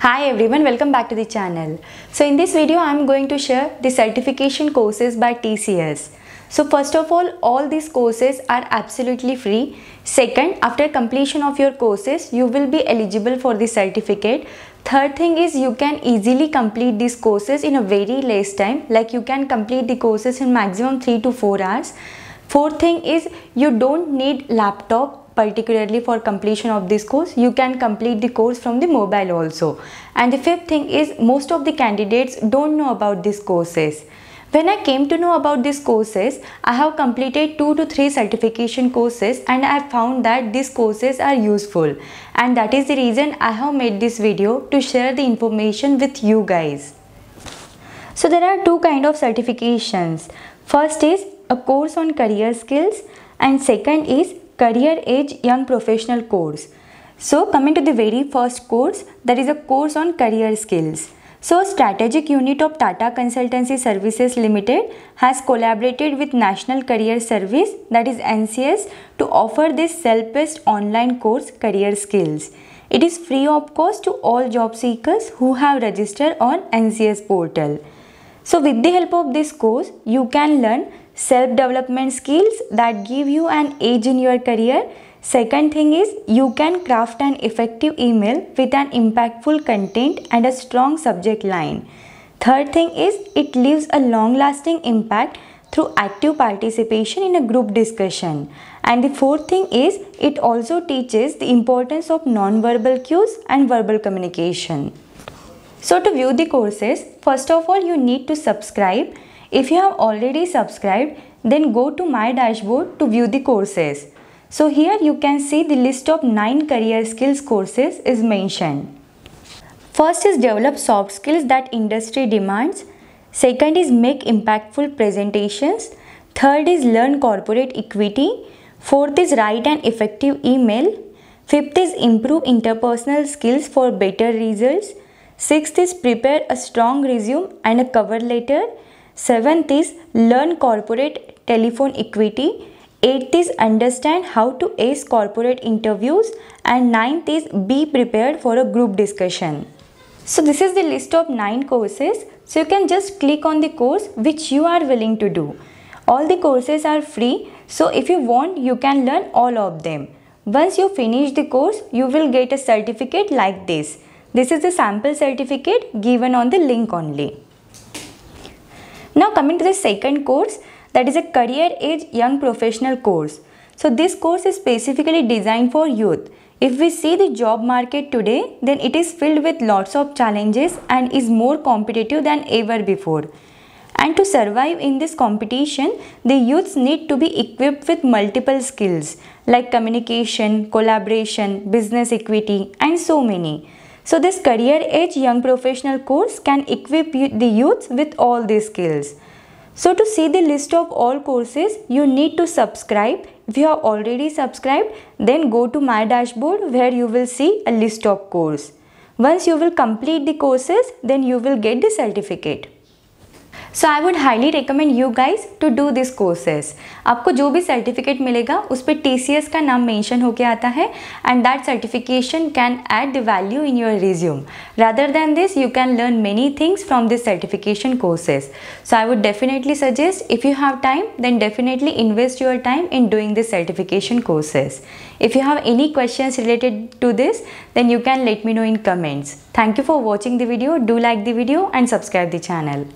Hi everyone, welcome back to the channel. So in this video I am going to share the certification courses by TCS. So first of all these courses are absolutely free. Second, after completion of your courses, you will be eligible for the certificate. Third thing is you can easily complete these courses in a very less time. Like you can complete the courses in maximum 3 to 4 hours. Fourth thing is you don't need laptop particularly for completion of this course. You can complete the course from the mobile also. And the fifth thing is most of the candidates don't know about these courses. When I came to know about these courses, I have completed 2 to 3 certification courses and I found that these courses are useful, and that is the reason I have made this video to share the information with you guys. So there are two kind of certifications. First is a course on career skills and second is Career Edge Young Professional course. So coming to the very first course, that is a course on career skills. So strategic unit of Tata Consultancy Services Limited has collaborated with National Career Service, that is NCS, to offer this self-paced online course Career Skills. It is free of cost to all job seekers who have registered on NCS portal. So with the help of this course, you can learn self-development skills that give you an edge in your career. Second thing is you can craft an effective email with an impactful content and a strong subject line. Third thing is it leaves a long-lasting impact through active participation in a group discussion. And the fourth thing is it also teaches the importance of non-verbal cues and verbal communication. So to view the courses, first of all you need to subscribe. If you have already subscribed, then go to my dashboard to view the courses. So here you can see the list of 9 career skills courses is mentioned. First is develop soft skills that industry demands. Second is make impactful presentations. Third is learn corporate equity. Fourth is write an effective email. Fifth is improve interpersonal skills for better results. Sixth is prepare a strong resume and a cover letter. Seventh is learn corporate telephone equity. Eighth is understand how to ace corporate interviews. And ninth is be prepared for a group discussion. So this is the list of 9 courses. So you can just click on the course which you are willing to do. All the courses are free. So if you want, you can learn all of them. Once you finish the course, you will get a certificate like this. This is the sample certificate given on the link only. Now coming to the second course, that is a Career Edge Young Professional course. So this course is specifically designed for youth. If we see the job market today, then it is filled with lots of challenges and is more competitive than ever before. And to survive in this competition, the youths need to be equipped with multiple skills like communication, collaboration, business equity and so many. So this Career Edge Young Professional course can equip the youth with all these skills. So to see the list of all courses, you need to subscribe. If you have already subscribed, then go to my dashboard where you will see a list of courses. Once you will complete the courses, then you will get the certificate. So I would highly recommend you guys to do these courses. आपको जो भी certificate मिलेगा उस पर TCS का नाम mention होके आता है and that certification can add the value in your resume. Rather than this, you can learn many things from these certification courses. So I would definitely suggest, if you have time, then definitely invest your time in doing these certification courses. If you have any questions related to this, then you can let me know in comments. Thank you for watching the video. Do like the video and subscribe the channel.